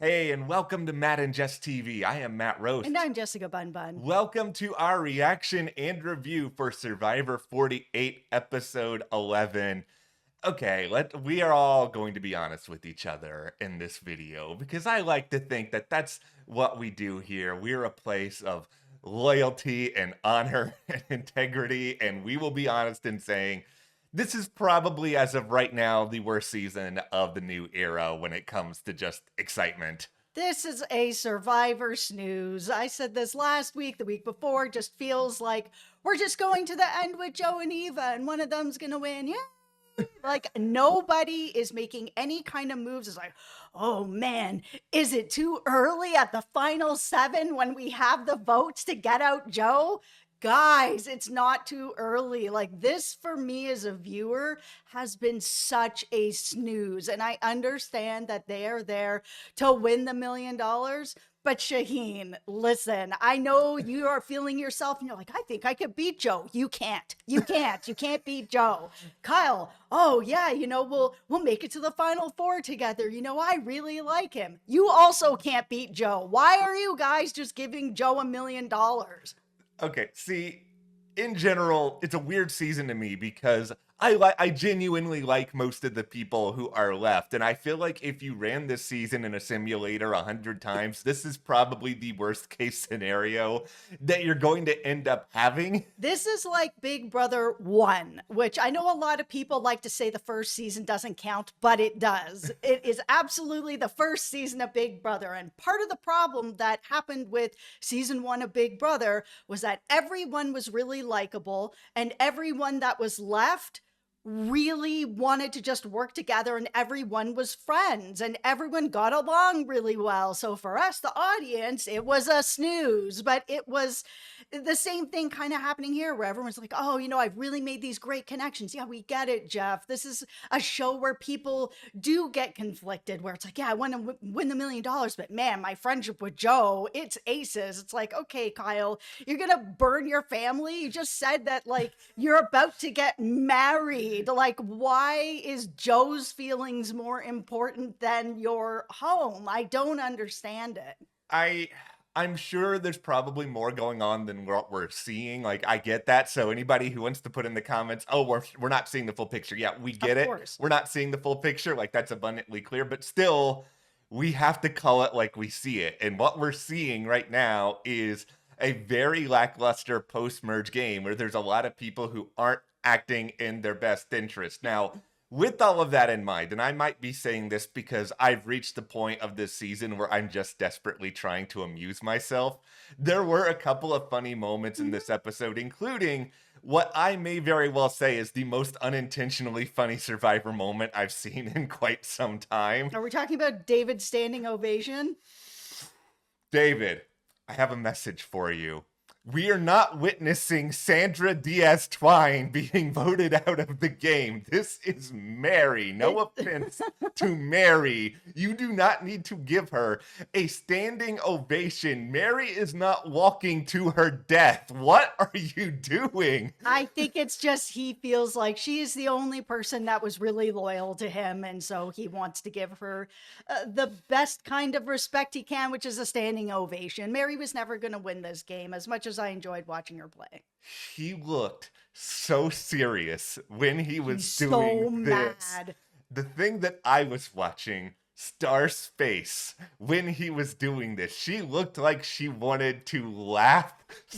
Hey, and welcome to Matt and Jess TV. I am Matt And Roast. I'm Jessica Bun Bun. Welcome to our reaction and review for Survivor 48, episode 11. Okay, we are all going to be honest with each other in this video because I like to think that that's what we do here. We're a place of loyalty and honor and integrity, and we will be honest in saying this is probably, as of right now, the worst season of the new era when it comes to just excitement. This is a Survivor snooze. I said this last week, the week before, just feels like we're just going to the end with Joe and Eva and one of them's gonna win. Yeah. Like nobody is making any kind of moves. It's like, oh man, is it too early at the final 7 when we have the votes to get out Joe? Guys, it's not too early. Like this for me as a viewer has been such a snooze. And I understand that they are there to win the $1 million. But Shaheen, listen, I know you are feeling yourself and you're like, I think I could beat Joe. You can't. You can't. You can't beat Joe. Kyle, oh yeah, we'll make it to the final 4 together. I really like him. You also can't beat Joe. Why are you guys just giving Joe $1 million? Okay, see, in general, it's a weird season to me because I genuinely like most of the people who are left, and I feel like if you ran this season in a simulator 100 times, this is probably the worst case scenario that you're going to end up having. This is like Big Brother 1, which I know a lot of people like to say the first season doesn't count, but it does. It is absolutely the first season of Big Brother. And part of the problem that happened with season 1 of Big Brother was that everyone was really likable and everyone that was left really wanted to just work together and everyone was friends and everyone got along really well. So for us, the audience, it was a snooze, but it was the same thing kind of happening here where everyone's like, oh, I've really made these great connections. Yeah, we get it, Jeff. This is a show where people do get conflicted, where it's like, yeah, I want to win the $1 million, but man, my friendship with Joe, it's aces. It's like, okay, Kyle, you're going to burn your family. You just said that like you're about to get married. Like, why is Joe's feelings more important than your home? I don't understand it. I'm sure there's probably more going on than what we're seeing. Like, I get that. So anybody who wants to put in the comments, oh, we're not seeing the full picture. Yeah, we get it. Course. We're not seeing the full picture. Like, that's abundantly clear. But still, we have to call it like we see it. And what we're seeing right now is a very lackluster post-merge game where there's a lot of people who aren't acting in their best interest. Now, with all of that in mind, and I might be saying this because I've reached the point of this season where I'm just desperately trying to amuse myself, there were a couple of funny moments in this episode, including what I may very well say is the most unintentionally funny Survivor moment I've seen in quite some time. Are we talking about David's standing ovation? David, I have a message for you. We are not witnessing Sandra Diaz Twine being voted out of the game. This is Mary. No offense to Mary. You do not need to give her a standing ovation. Mary is not walking to her death. What are you doing? I think it's just he feels like she is the only person that was really loyal to him. And so he wants to give her the best kind of respect he can, which is a standing ovation. Mary was never going to win this game as much as I enjoyed watching her play. He looked so serious when he was He's doing so this. mad. The thing that I was watching, Star's face when he was doing this, she looked like she wanted to laugh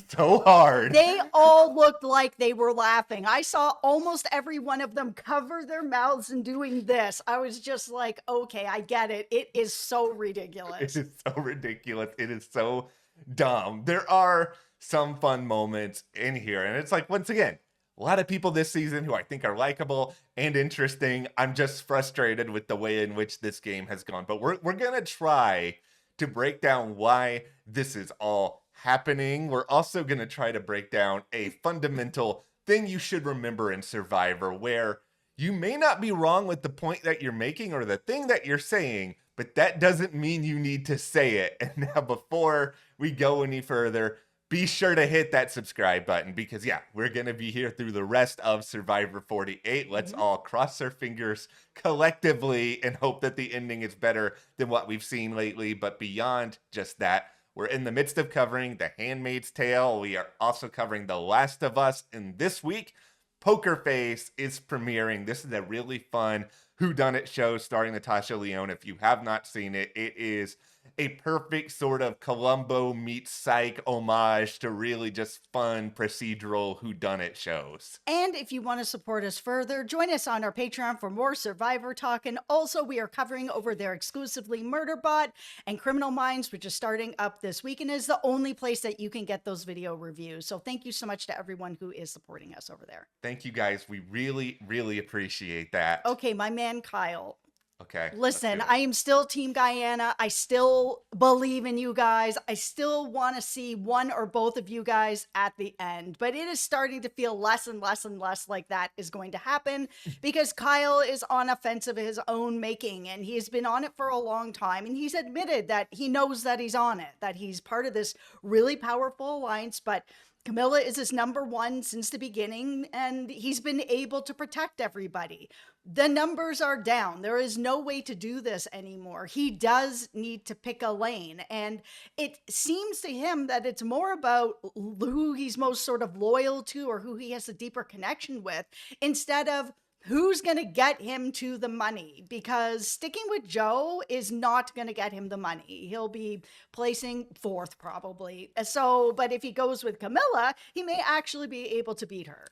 so hard. They all looked like they were laughing. I saw almost every one of them cover their mouths and doing this. I was just like, okay, I get it. It is so ridiculous. It is so ridiculous. It is so dumb. There are some fun moments in here, and it's like, once again, a lot of people this season who I think are likable and interesting. I'm just frustrated with the way in which this game has gone. But we're going to try to break down why this is all happening. We're also going to try to break down a fundamental thing you should remember in Survivor, where you may not be wrong with the point that you're making or the thing that you're saying, but that doesn't mean you need to say it. And now, before we go any further, be sure to hit that subscribe button because, yeah, we're going to be here through the rest of Survivor 48. Let's Mhm. all cross our fingers collectively and hope that the ending is better than what we've seen lately. But beyond just that, we're in the midst of covering The Handmaid's Tale. We are also covering The Last of Us. And this week, Poker Face is premiering. This is a really fun whodunit show starring Natasha Lyonne. If you have not seen it, it is a perfect sort of Columbo meets Psych homage to really just fun procedural whodunit shows. And if you want to support us further, join us on our Patreon for more Survivor talk. And also, we are covering over there exclusively Murderbot and Criminal Minds, which is starting up this week and is the only place that you can get those video reviews. So thank you so much to everyone who is supporting us over there. Thank you guys. We really, really appreciate that. Okay, my man Kyle. Okay. Listen, I am still Team Guyana. I still believe in you guys. I still want to see one or both of you guys at the end, but it is starting to feel less and less and less like that is going to happen because Kyle is on a fence of his own making and he's been on it for a long time. And he's admitted that he knows that he's on it, that he's part of this really powerful alliance, but Camilla is his number one since the beginning, and he's been able to protect everybody. The numbers are down. There is no way to do this anymore. He does need to pick a lane, and it seems to him that it's more about who he's most sort of loyal to or who he has a deeper connection with instead of who's going to get him to the money, because sticking with Joe is not going to get him the money. He'll be placing fourth probably. So, but if he goes with Camilla, he may actually be able to beat her.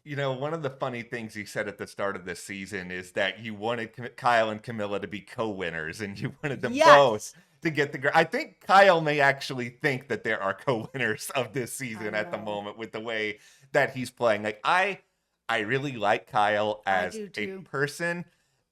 You know, one of the funny things you said at the start of this season is that you wanted Kyle and Camilla to be co-winners and you wanted them both to get the... I think Kyle may actually think that there are co-winners of this season at the moment with the way that he's playing. Like, I really like Kyle as a person.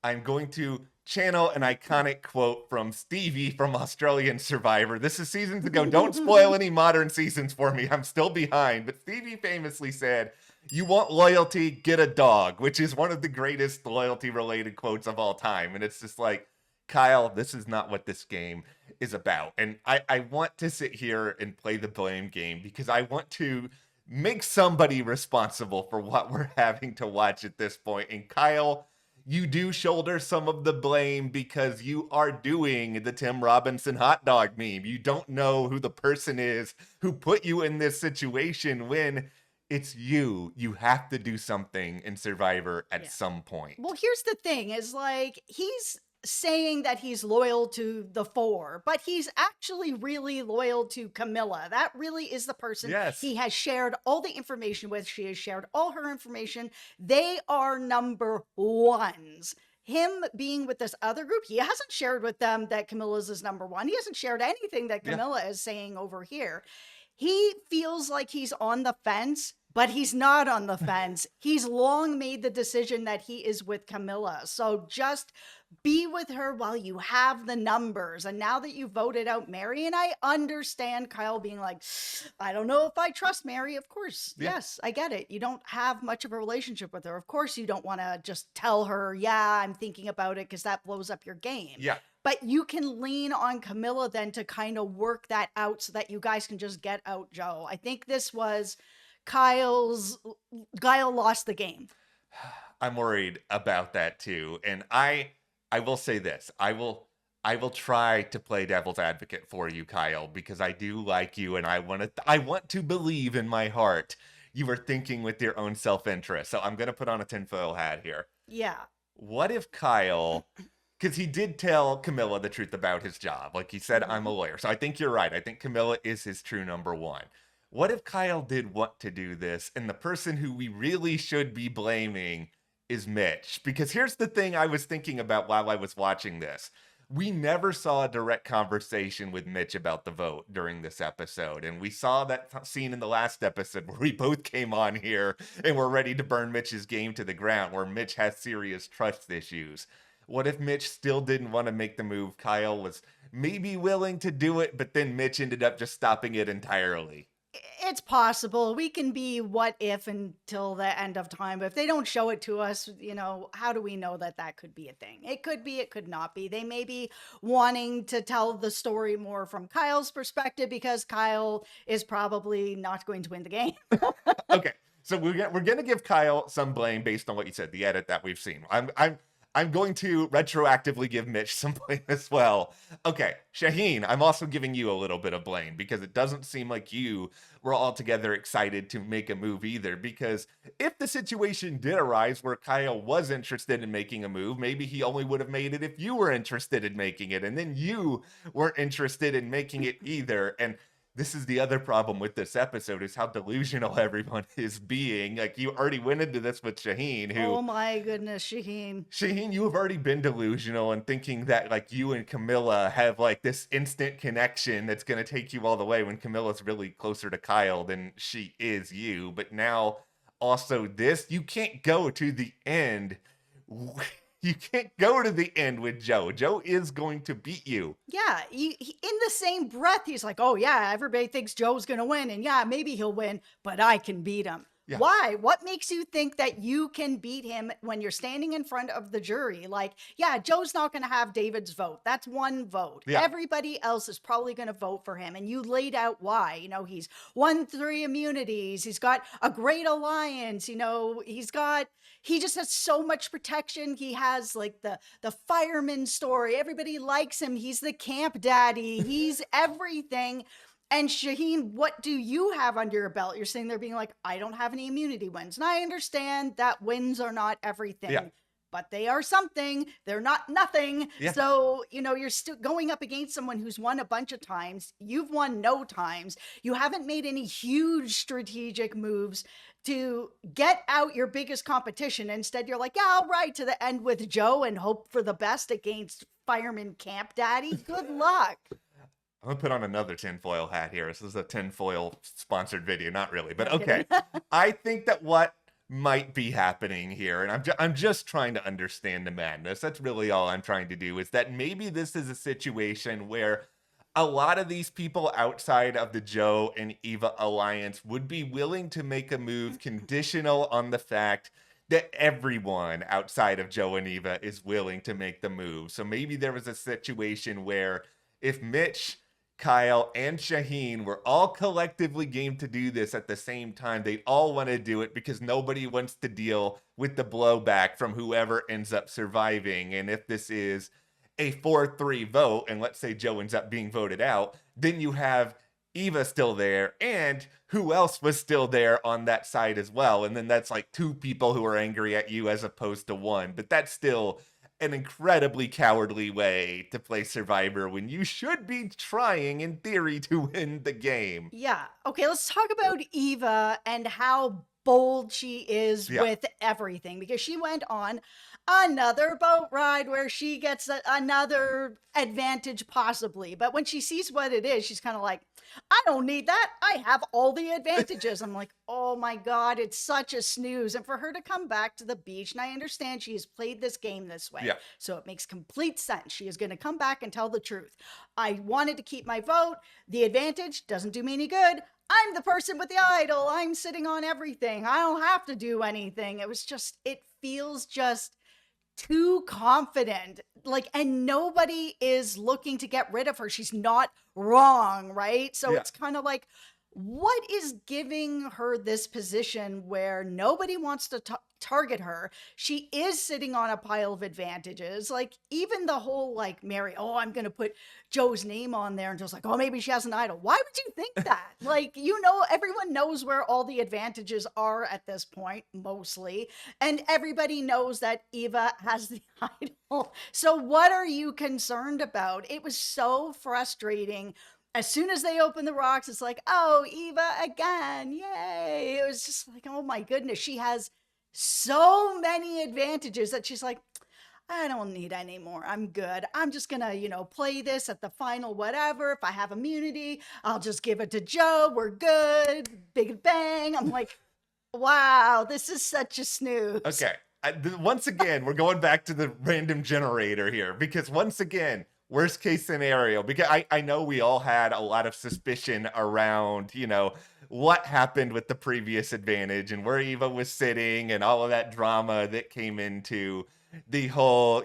I'm going to channel an iconic quote from Stevie from Australian Survivor. This is seasons ago. Don't spoil any modern seasons for me. I'm still behind. But Stevie famously said, "You want loyalty, get a dog," which is one of the greatest loyalty-related quotes of all time. And it's just like, Kyle, this is not what this game is about. And I want to sit here and play the blame game because I want to make somebody responsible for what we're having to watch at this point. And Kyle, you do shoulder some of the blame because you are doing the Tim Robinson hot dog meme. You don't know who the person is who put you in this situation when it's you. You have to do something in Survivor at some point. Well, here's the thing is like, he's saying that he's loyal to the four, but he's actually really loyal to Camilla. That really is the person he has shared all the information with. She has shared all her information. They are number ones. Him being with this other group, he hasn't shared with them that Camilla's is number one. He hasn't shared anything that Camilla is saying over here. He feels like he's on the fence, but he's not on the fence. He's long made the decision that he is with Camilla. So just be with her while you have the numbers. And now that you voted out Mary, and I understand Kyle being like, I don't know if I trust Mary. Of course. Yes, I get it. You don't have much of a relationship with her. Of course, you don't want to just tell her, yeah, I'm thinking about it, because that blows up your game. Yeah. But you can lean on Camilla then to kind of work that out so that you guys can just get out Joe. I think this was Kyle lost the game. I'm worried about that too. And I will say this. I will try to play devil's advocate for you, Kyle, because I do like you and I want to believe in my heart you are thinking with your own self-interest. So I'm going to put on a tinfoil hat here. Yeah. What if Kyle, because he did tell Camilla the truth about his job. Like he said, I'm a lawyer. So I think you're right. I think Camilla is his true number one. What if Kyle did want to do this and the person who we really should be blaming is Mitch? Because here's the thing I was thinking about while I was watching this. We never saw a direct conversation with Mitch about the vote during this episode. And we saw that scene in the last episode where we both came on here and were ready to burn Mitch's game to the ground, where Mitch has serious trust issues. What if Mitch still didn't want to make the move? Kyle was maybe willing to do it, but then Mitch ended up just stopping it entirely. It's possible. We can be what if until the end of time. But if they don't show it to us, how do we know that that could be a thing? It could be, it could not be. They may be wanting to tell the story more from Kyle's perspective because Kyle is probably not going to win the game. Okay, so we're gonna give Kyle some blame based on what you said, the edit that we've seen. I'm going to retroactively give Mitch some blame as well. Okay, Shaheen, I'm also giving you a little bit of blame because it doesn't seem like you were altogether excited to make a move either. Because if the situation did arise where Kyle was interested in making a move, maybe he only would have made it if you were interested in making it, and then you weren't interested in making it either. And this is the other problem with this episode is how delusional everyone is being. Like, you already went into this with Shaheen, who... Oh my goodness, Shaheen. Shaheen, you have already been delusional and thinking that, like, you and Camilla have, like, this instant connection that's going to take you all the way when Camilla's really closer to Kyle than she is you. But now, also this, you can't go to the end... You can't go to the end with Joe. Joe is going to beat you. Yeah, in the same breath, he's like, oh, yeah, everybody thinks Joe's going to win. And yeah, maybe he'll win, but I can beat him. Yeah. Why? What makes you think that you can beat him when you're standing in front of the jury? Like, yeah, Joe's not going to have David's vote. That's one vote. Yeah. Everybody else is probably going to vote for him. And you laid out why. He's won 3 immunities. He's got a great alliance. He just has so much protection. He has like the fireman story. Everybody likes him. He's the camp daddy. He's everything. And Shaheen, what do you have under your belt? You're sitting there being like, I don't have any immunity wins. And I understand that wins are not everything, but they are something. They're not nothing. Yeah. So, you're still going up against someone who's won a bunch of times. You've won no times. You haven't made any huge strategic moves to get out your biggest competition. Instead, you're like, yeah, I'll ride to the end with Joe and hope for the best against Fireman Camp Daddy. Good luck. I'm gonna put on another tinfoil hat here. This is a tinfoil sponsored video, not really, but okay. I think that what might be happening here, and I'm just trying to understand the madness. That's really all I'm trying to do. Is that maybe this is a situation where a lot of these people outside of the Joe and Eva alliance would be willing to make a move conditional on the fact that everyone outside of Joe and Eva is willing to make the move. So maybe there was a situation where if Mitch, Kyle, and Shaheen were all collectively game to do this at the same time, they'd all want to do it because nobody wants to deal with the blowback from whoever ends up surviving. And if this is a 4-3 vote, and let's say Joe ends up being voted out, then you have Eva still there, and who else was still there on that side as well? And then that's like 2 people who are angry at you as opposed to 1. But that's still an incredibly cowardly way to play Survivor when you should be trying, in theory, to win the game. Yeah. Okay, let's talk about Eva and how bold she is with everything, because she went on another boat ride where she gets another advantage possibly. But when she sees what it is, she's kind of like, I don't need that. I have all the advantages. I'm like, oh my God, it's such a snooze. And for her to come back to the beach, and I understand she has played this game this way. Yeah. So it makes complete sense. She is going to come back and tell the truth. I wanted to keep my vote. The advantage doesn't do me any good. I'm the person with the idol. I'm sitting on everything. I don't have to do anything. It feels just too confident. And nobody is looking to get rid of her. She's not wrong, right? So it's kind of like, what is giving her this position where nobody wants to target her? She is sitting on a pile of advantages. Even the whole Mary, I'm going to put Joe's name on there, and just oh, maybe she has an idol. Why would you think that? Everyone knows where all the advantages are at this point, mostly. And everybody knows that Eva has the idol. So what are you concerned about? It was so frustrating. As soon as they open the rocks, it's like, oh, Eva again. Yay. It was just oh my goodness. She has so many advantages that she's like, I don't need any more. I'm good. I'm just going to, play this at the final whatever. If I have immunity, I'll just give it to Joe. We're good. Big bang. I'm like, wow, this is such a snooze. Okay. Once again, we're going back to the random generator here, because once again, worst case scenario, because I know we all had a lot of suspicion around, what happened with the previous advantage and where Eva was sitting and all of that drama that came into the whole,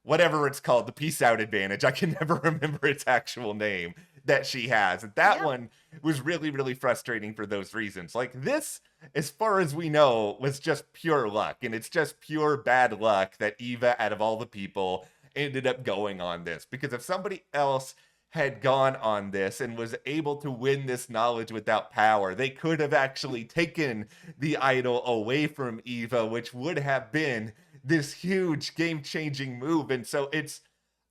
whatever it's called, the peace out advantage. I can never remember its actual name that she has. And that Yep. one was really, really frustrating for those reasons. Like this, as far as we know, was just pure luck. And it's just pure bad luck that Eva, out of all the people, ended up going on this. Because if somebody else had gone on this and was able to win this knowledge without power, they could have actually taken the idol away from Eva, which would have been this huge game-changing move. And so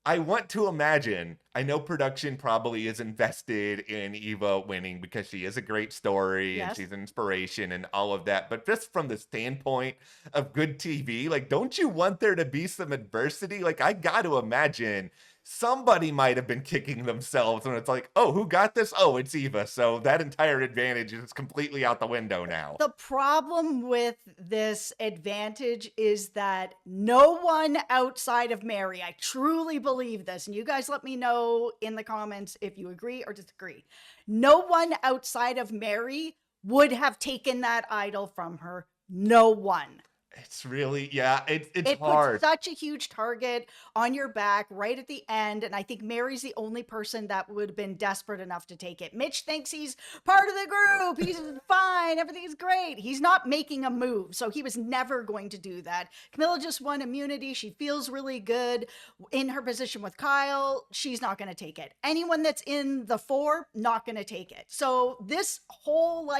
I want to imagine, I know production probably is invested in Eva winning because she is a great story and Yes. she's an inspiration and all of that. But just from the standpoint of good TV, like, don't you want there to be some adversity? Like, I got to imagine somebody might have been kicking themselves when it's like, oh, who got this? Oh, it's Eva. So that entire advantage is completely out the window now. The problem with this advantage is that no one outside of Mary, I truly believe this, and you guys let me know in the comments if you agree or disagree. No one outside of Mary would have taken that idol from her. No one. It's really, yeah, it's It hard. puts such a huge target on your back right at the end. And I think Mary's the only person that would have been desperate enough to take it. Mitch thinks he's part of the group. He's fine. Everything's great. He's not making a move. So he was never going to do that. Camilla just won immunity. She feels really good in her position with Kyle. She's not going to take it. Anyone that's in the four, not going to take it. So this whole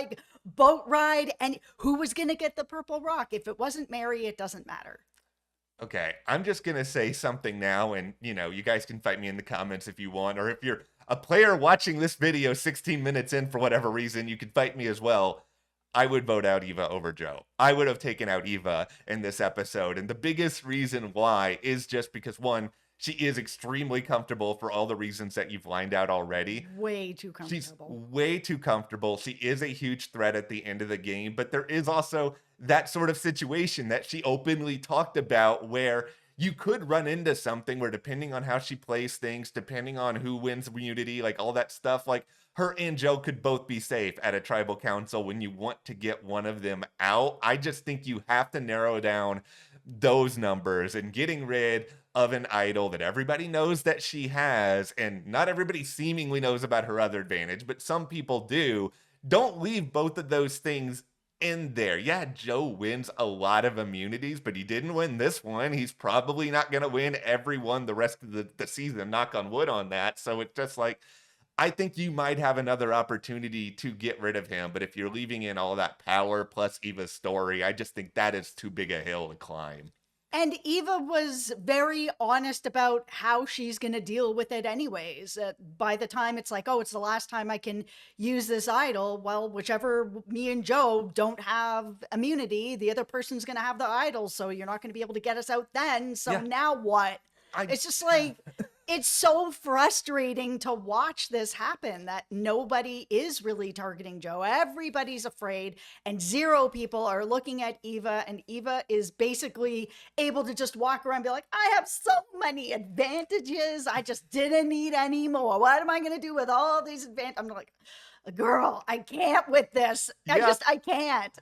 boat ride, and who was going to get the purple rock? If it wasn't Mary, it doesn't matter. Okay, I'm just gonna say something now, and you guys can fight me in the comments if you want, or if you're a player watching this video 16 minutes in for whatever reason, you can fight me as well. I would vote out Eva over Joe. I would have taken out Eva in this episode, and the biggest reason why is just because one, she is extremely comfortable for all the reasons that you've lined out already. Way too She's comfortable. way too comfortable. She is a huge threat at the end of the game, but there is also that sort of situation that she openly talked about where you could run into something where, depending on how she plays things, depending on who wins immunity, like all that stuff, like her and Joe could both be safe at a tribal council when you want to get one of them out. I just think you have to narrow down those numbers, and getting rid of an idol that everybody knows that she has, and not everybody seemingly knows about her other advantage, but some people do. Don't leave both of those things in there. Yeah, Joe wins a lot of immunities, but he didn't win this one. He's probably not going to win every one the rest of the season, knock on wood on that. So it's just like, I think you might have another opportunity to get rid of him, but if you're leaving in all that power plus Eva's story, I just think that is too big a hill to climb. And Eva was very honest about how she's going to deal with it anyways. By the time it's like, oh, it's the last time I can use this idol. Well, whichever me and Joe don't have immunity, the other person's going to have the idol. So you're not going to be able to get us out then. So Yeah. now what? I It's just like, it's so frustrating to watch this happen that nobody is really targeting Joe. Everybody's afraid, and zero people are looking at Eva, and Eva is basically able to just walk around and be like, I have so many advantages. I just didn't need any more. What am I going to do with all these advantages? I'm like, girl, I can't with this. Yeah. I can't.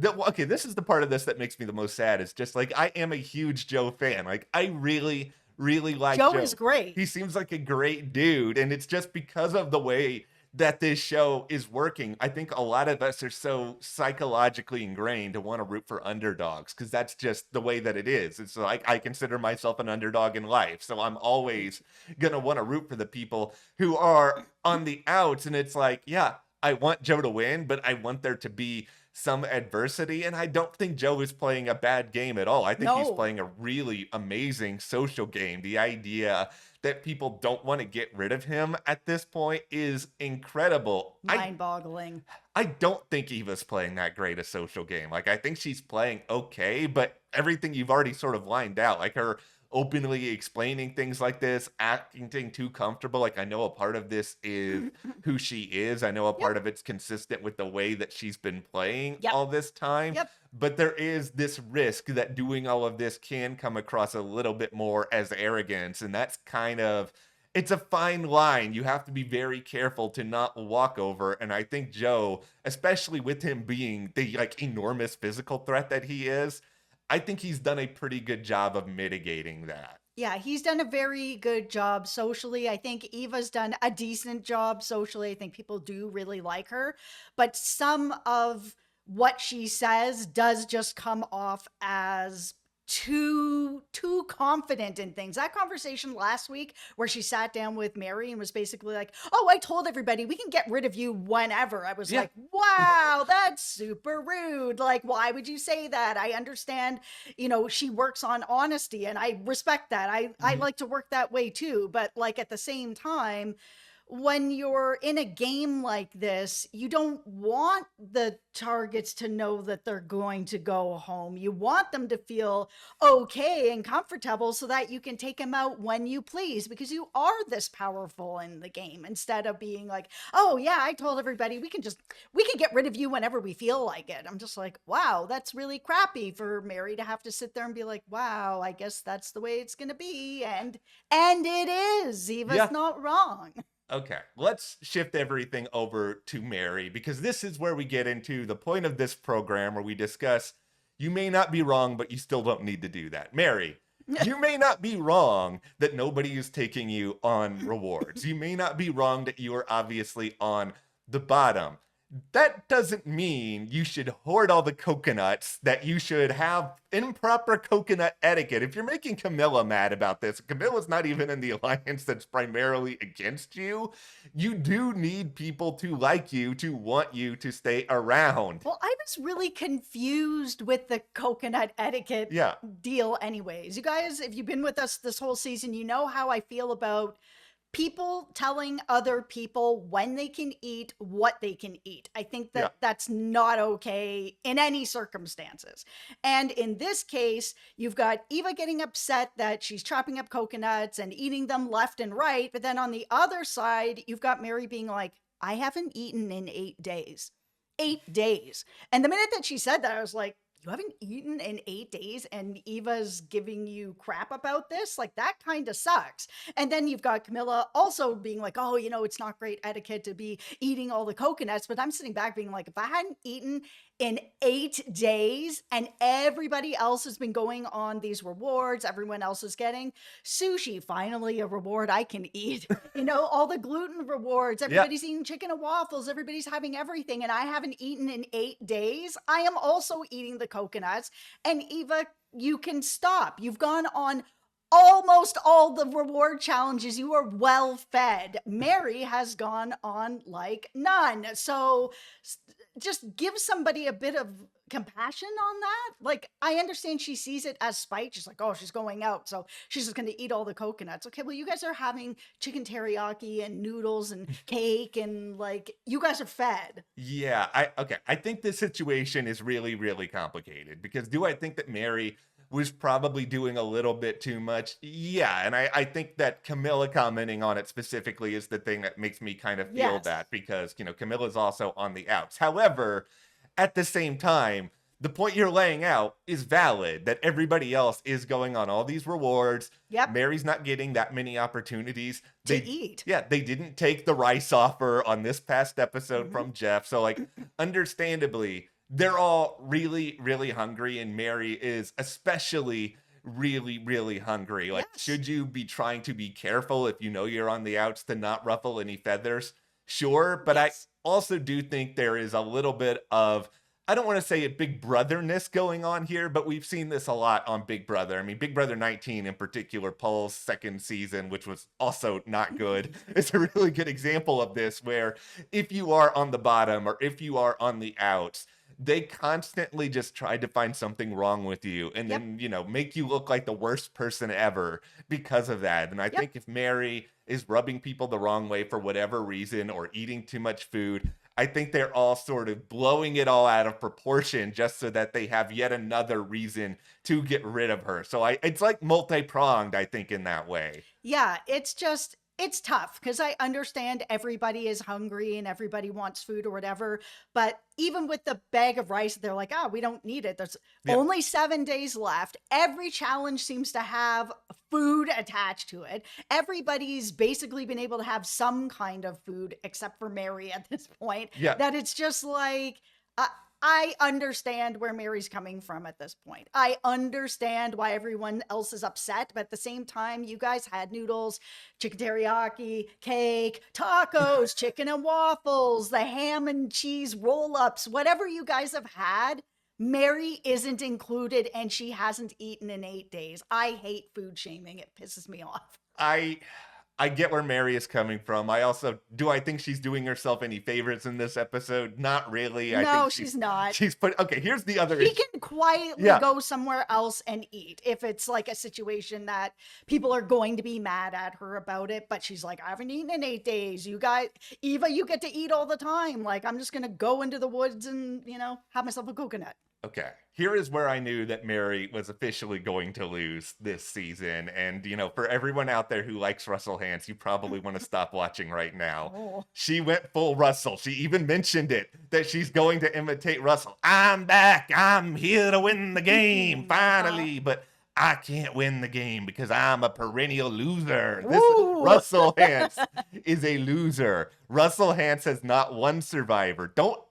Okay, this is the part of this that makes me the most sad. Is just like, I am a huge Joe fan. Like, I really, really like Joe Joe. is great. He seems like a great dude, and it's just because of the way that this show is working. I think a lot of us are so psychologically ingrained to want to root for underdogs because that's just the way that it is. It's like, I consider myself an underdog in life, so I'm always gonna want to root for the people who are on the outs. And it's like, yeah, I want Joe to win, but I want there to be some adversity. And I don't think Joe is playing a bad game at all. I think he's No. playing a really amazing social game. The idea that people don't want to get rid of him at this point is incredible. Mind boggling. I don't think Eva's playing that great a social game. Like, I think she's playing okay, but everything you've already sort of lined out, like her openly explaining things like this, acting too comfortable. Like, I know a part of this is who she is. I know a part of it's consistent with the way that she's been playing Yep. all this time. Yep. But there is this risk that doing all of this can come across a little bit more as arrogance. And that's kind of it's a fine line. You have to be very careful to not walk over. And I think Joe, especially with him being the like enormous physical threat that he is, I think he's done a pretty good job of mitigating that. Yeah, he's done a very good job socially. I think Eva's done a decent job socially. I think people do really like her, but some of what she says does just come off as too confident in things. That conversation last week where she sat down with Mary and was basically like, "Oh, I told everybody we can get rid of you whenever." I was Yeah. like, "Wow, that's super rude. Like, why would you say that?" I understand, she works on honesty and I respect that. I Mhm. like to work that way too, but like at the same time, when you're in a game like this, you don't want the targets to know that they're going to go home. You want them to feel okay and comfortable so that you can take them out when you please because you are this powerful in the game instead of being like, "Oh yeah, I told everybody we can get rid of you whenever we feel like it." I'm just like, "Wow, that's really crappy for Mary to have to sit there and be like, "Wow, I guess that's the way it's going to be." And it is. Eva's Yeah. not wrong. Okay, let's shift everything over to Mary because this is where we get into the point of this program where we discuss you may not be wrong, but you still don't need to do that. Mary, you may not be wrong that nobody is taking you on rewards. You may not be wrong that you are obviously on the bottom. That doesn't mean you should hoard all the coconuts, that you should have improper coconut etiquette. If you're making Camilla mad about this, Camilla's not even in the alliance that's primarily against you. You do need people to like you, to want you to stay around. Well, I was really confused with the coconut etiquette Yeah, deal, anyways. You guys, if you've been with us this whole season, you know how I feel about people telling other people when they can eat, what they can eat. I think yeah. that that's not okay in any circumstances. And in this case, you've got Eva getting upset that she's chopping up coconuts and eating them left and right. But then on the other side, you've got Mary being like, "I haven't eaten in 8 days. 8 days." And the minute that she said that, I was like, "You haven't eaten in 8 days and Eva's giving you crap about this? Like, that kind of sucks." And then you've got Camilla also being like, "Oh, it's not great etiquette to be eating all the coconuts." But I'm sitting back being like, if I hadn't eaten in 8 days and everybody else has been going on these rewards, everyone else is getting sushi, finally a reward I can eat. All the gluten rewards, Yeah. everybody's eating chicken and waffles, everybody's having everything, and I haven't eaten in 8 days. I am also eating the coconuts. And Eva, you can stop. You've gone on almost all the reward challenges. You are well fed. Mary has gone on like none. So just give somebody a bit of compassion on that. Like, I understand she sees it as spite. She's like, "Oh, she's going out, so she's just going to eat all the coconuts." Okay, well, you guys are having chicken teriyaki and noodles and cake, and like, you guys are fed. Yeah, I think this situation is really, really complicated because do I think that Mary was probably doing a little bit too much? Yeah, and I think that Camilla commenting on it specifically is the thing that makes me kind of feel Yes. that because, Camilla's also on the outs. However, at the same time, the point you're laying out is valid that everybody else is going on all these rewards. Yep. Mary's not getting that many opportunities. To eat. Yeah, they didn't take the rice offer on this past episode Mhm. from Jeff. So, like, understandably, they're all really, really hungry, and Mary is especially really, really hungry. Like, Yes. should you be trying to be careful if you know you're on the outs to not ruffle any feathers? Sure, but I Yes. also do think there is a little bit of I don't want to say a big brotherness going on here, but we've seen this a lot on Big Brother. I mean, Big Brother 19 in particular, Paul's second season, which was also not good, is a really good example of this, where if you are on the bottom or if you are on the outs, they constantly just try to find something wrong with you and Yep. then, make you look like the worst person ever because of that. And I Yep. think if Mary is rubbing people the wrong way for whatever reason or eating too much food, I think they're all sort of blowing it all out of proportion just so that they have yet another reason to get rid of her. So it's like multi-pronged, I think, in that way. Yeah, it's tough because I understand everybody is hungry and everybody wants food or whatever. But even with the bag of rice, they're like, oh, we don't need it. There's Yeah. only 7 days left. Every challenge seems to have food attached to it. Everybody's basically been able to have some kind of food except for Mary at this point. Yeah. That it's just like, I understand where Mary's coming from at this point. I understand why everyone else is upset, but at the same time, you guys had noodles, chicken teriyaki, cake, tacos, chicken and waffles, the ham and cheese roll-ups, whatever you guys have had. Mary isn't included and she hasn't eaten in 8 days. I hate food shaming. It pisses me off. I get where Mary is coming from. I think she's doing herself any favors in this episode? Not really. I No, think she's not. Okay, here's the other She issue. can quietly Yeah. go somewhere else and eat if it's like a situation that people are going to be mad at her about it. But she's like, I haven't eaten in 8 days. You guys, Eva, you get to eat all the time. Like, I'm just going to go into the woods and, have myself a coconut. Okay, here is where I knew that Mary was officially going to lose this season. And, for everyone out there who likes Russell Hantz, you probably want to stop watching right now. Oh. She went full Russell. She even mentioned it, that she's going to imitate Russell. I'm back. I'm here to win the game, finally. But I can't win the game because I'm a perennial loser. Russell Hantz is a loser. Russell Hantz has not won Survivor. Don't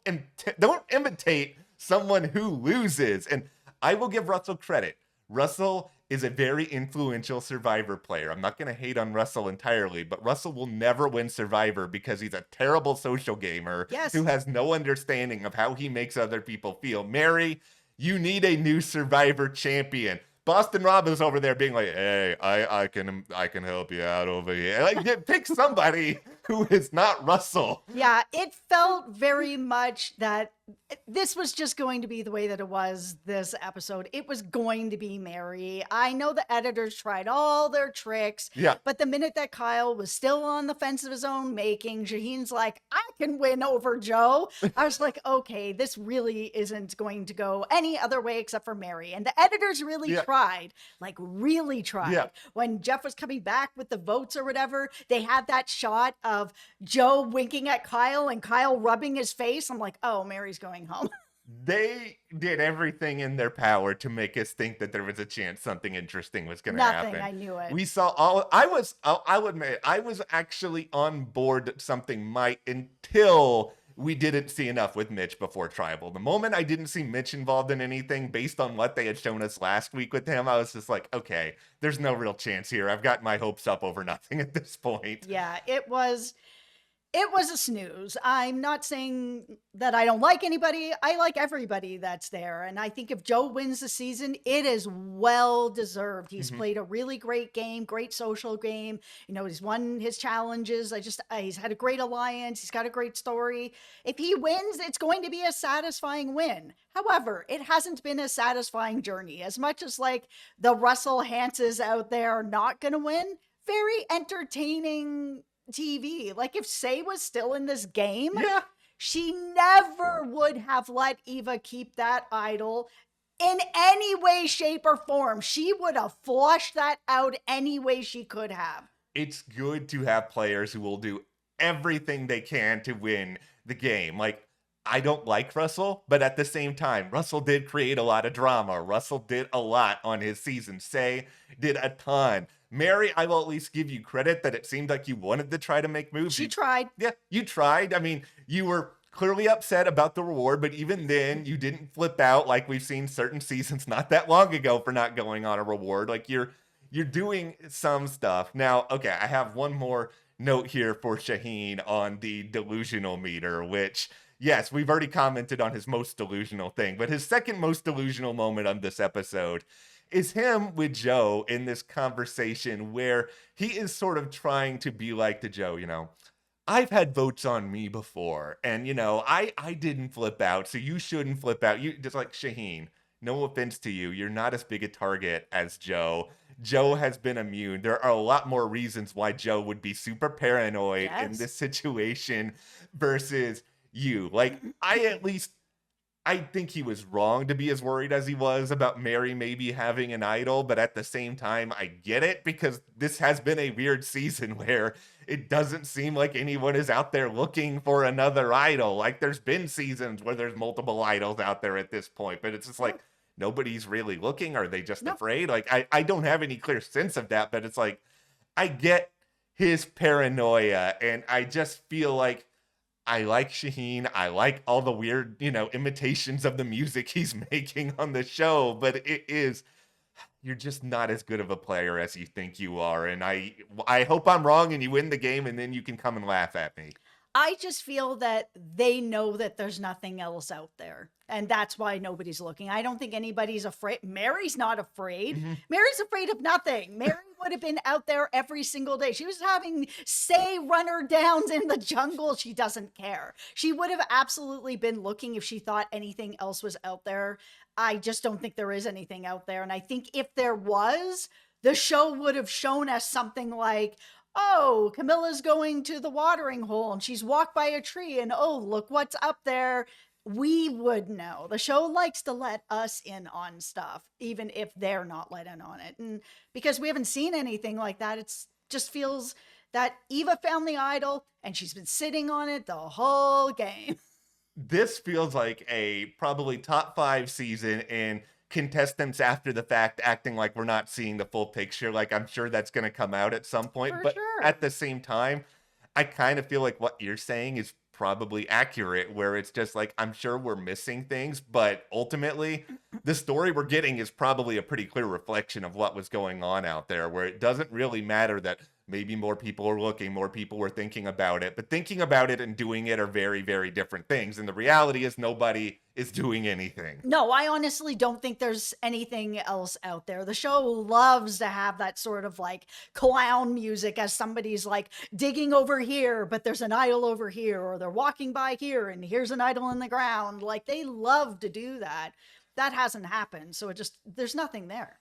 imitate someone who loses. And I will give Russell credit. Russell is a very influential Survivor player. I'm not going to hate on Russell entirely, but Russell will never win Survivor because he's a terrible social gamer who has no understanding of how he makes other people feel. Mary, you need a new Survivor champion. Boston Rob is over there being like, hey, I can help you out over here. Like, pick somebody who is not Russell. Yeah, it felt very much that this was just going to be the way that it was this episode. It was going to be Mary. I know the editors tried all their tricks. Yeah. But the minute that Kyle was still on the fence of his own making, Shaheen's like, I can win over Joe. I was like, okay, this really isn't going to go any other way except for Mary. And the editors really tried, like really tried. Yeah. When Jeff was coming back with the votes or whatever, they had that shot of Joe winking at Kyle and Kyle rubbing his face. I'm like, oh, Mary's going home. They did everything in their power to make us think that there was a chance something interesting was going to happen. Nothing, I knew it. We saw I'll admit, I was actually on board that something might until we didn't see enough with Mitch before Tribal. The moment I didn't see Mitch involved in anything based on what they had shown us last week with him, I was just like, okay, there's no real chance here. I've got my hopes up over nothing at this point. Yeah, it was a snooze. I'm not saying that I don't like anybody. I like everybody that's there. And I think if Joe wins the season, it is well deserved. He's played a really great game, great social game. He's won his challenges. He's had a great alliance. He's got a great story. If he wins, it's going to be a satisfying win. However, it hasn't been a satisfying journey. As much as like the Russell Hantzes out there are not going to win, very entertaining TV. Like if Say was still in this game, she never would have let Eva keep that idol in any way, shape, or form. She would have flushed that out any way she could have. It's good to have players who will do everything they can to win the game. Like, I don't like Russell, but at the same time, Russell did create a lot of drama. Russell did a lot on his season. Say did a ton. Mary, I will at least give you credit that it seemed like you wanted to try to make moves. She tried. Yeah, you tried. I mean, you were clearly upset about the reward, but even then, you didn't flip out like we've seen certain seasons not that long ago for not going on a reward. Like, you're doing some stuff. Now, okay, I have one more note here for Shaheen on the delusional meter, which, yes, we've already commented on his most delusional thing, but his second most delusional moment on this episode is him with Joe in this conversation where he is sort of trying to be like to Joe, I've had votes on me before, and, I didn't flip out, so you shouldn't flip out. You just like, Shaheen, no offense to you, you're not as big a target as Joe. Joe has been immune. There are a lot more reasons why Joe would be super paranoid in this situation versus you. Like, I at least I think he was wrong to be as worried as he was about Mary maybe having an idol, but at the same time, I get it because this has been a weird season where it doesn't seem like anyone is out there looking for another idol. Like there's been seasons where there's multiple idols out there at this point, but it's just Yeah. like nobody's really looking. Are they just No. afraid? Like I don't have any clear sense of that, but it's like I get his paranoia and I just feel like I like Shaheen. I like all the weird, imitations of the music he's making on the show, but it is you're just not as good of a player as you think you are. And I hope I'm wrong and you win the game and then you can come and laugh at me. I just feel that they know that there's nothing else out there. And that's why nobody's looking. I don't think anybody's afraid. Mary's not afraid. Mhm. Mary's afraid of nothing. Mary would have been out there every single day. She was having say runner downs in the jungle. She doesn't care. She would have absolutely been looking if she thought anything else was out there. I just don't think there is anything out there. And I think if there was, the show would have shown us something like, oh, Camilla's going to the watering hole and she's walked by a tree and oh, look what's up there. We would know. The show likes to let us in on stuff, even if they're not let in on it. And because we haven't seen anything like that, it's just feels that Eva found the idol and she's been sitting on it the whole game. This feels like a probably top 5 season and contestants after the fact acting like we're not seeing the full picture. Like I'm sure that's going to come out at some point, For but sure. at the same time, I kind of feel like what you're saying is probably accurate where it's just like I'm sure we're missing things, but ultimately the story we're getting is probably a pretty clear reflection of what was going on out there where it doesn't really matter that maybe more people are looking, more people were thinking about it, but thinking about it and doing it are very, very different things. And the reality is nobody is doing anything. No, I honestly don't think there's anything else out there. The show loves to have that sort of like clown music as somebody's like digging over here, but there's an idol over here, or they're walking by here and here's an idol in the ground. Like they love to do that. That hasn't happened. So there's nothing there.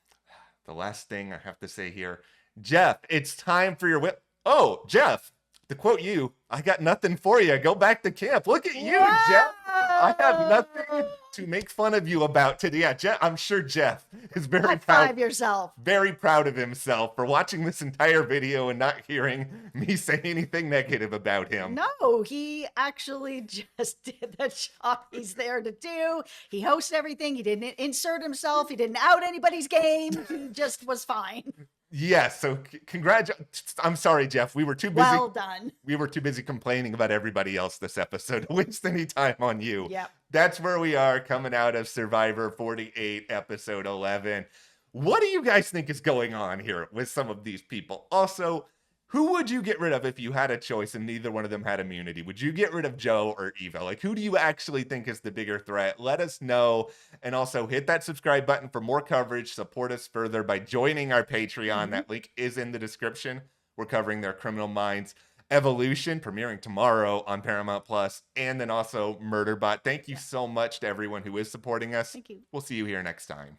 The last thing I have to say here, Jeff, it's time for your whip. Oh, Jeff, to quote you, I got nothing for you. Go back to camp. Look at you, Jeff. I have nothing to make fun of you about today. Yeah, Jeff, I'm sure Jeff is High five yourself. very proud of himself for watching this entire video and not hearing me say anything negative about him. No, he actually just did the job he's there to do. He hosted everything. He didn't insert himself. He didn't out anybody's game. He just was fine. Yes, so congratulations. I'm sorry, Jeff. We were too busy. Well done. We were too busy complaining about everybody else this episode to waste any time on you. Yep. That's where we are coming out of Survivor 48, episode 11. What do you guys think is going on here with some of these people? Also, who would you get rid of if you had a choice and neither one of them had immunity? Would you get rid of Joe or Eva? Like, who do you actually think is the bigger threat? Let us know. And also hit that subscribe button for more coverage. Support us further by joining our Patreon. That link is in the description. We're covering their Criminal Minds Evolution, premiering tomorrow on Paramount Plus, and then also Murderbot. Thank you so much to everyone who is supporting us. Thank you. We'll see you here next time.